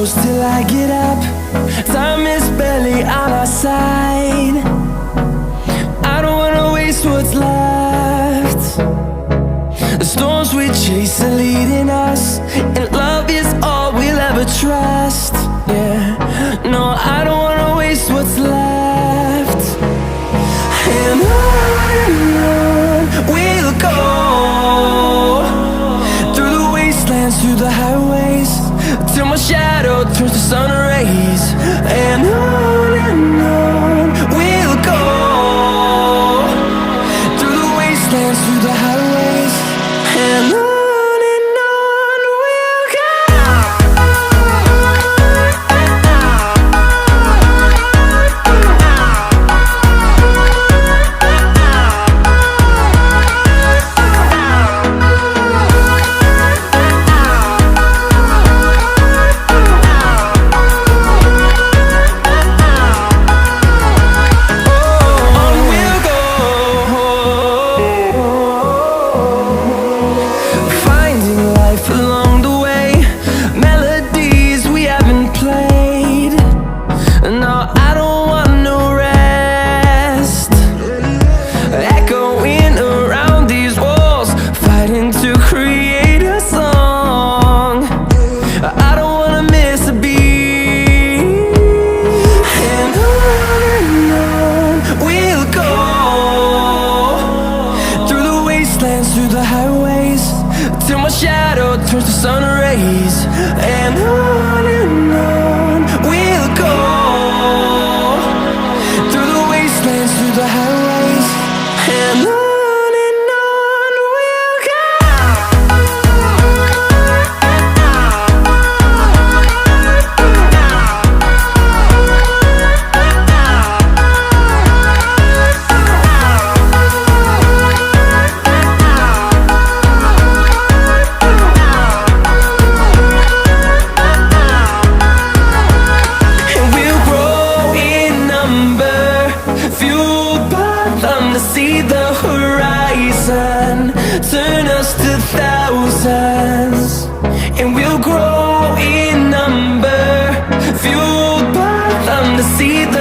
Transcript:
close till I get up. Time is barely on our side. I don't wanna waste what's left. The storms we chase are leading us, and love is all we'll ever trust. Yeah, no, I don't wanna waste what's left. And on we'll go, through the wastelands, through the highways, till my shadow turns to sun rays. And on we'll go, through the wastelands, through the highways, and on we'll go. Along the way, melodies we haven't played. No, I don't want no rest. Echoing around these walls, fighting to create a song. I don't wanna miss a beat. And on we'll go, through the wastelands, through the highways, till my shadow turns to sun rays. And on we'll go, through the wastelands, through the highways, and on we'll go. To see the horizon turn us to thousands, and we'll grow in number, fueled by them to see the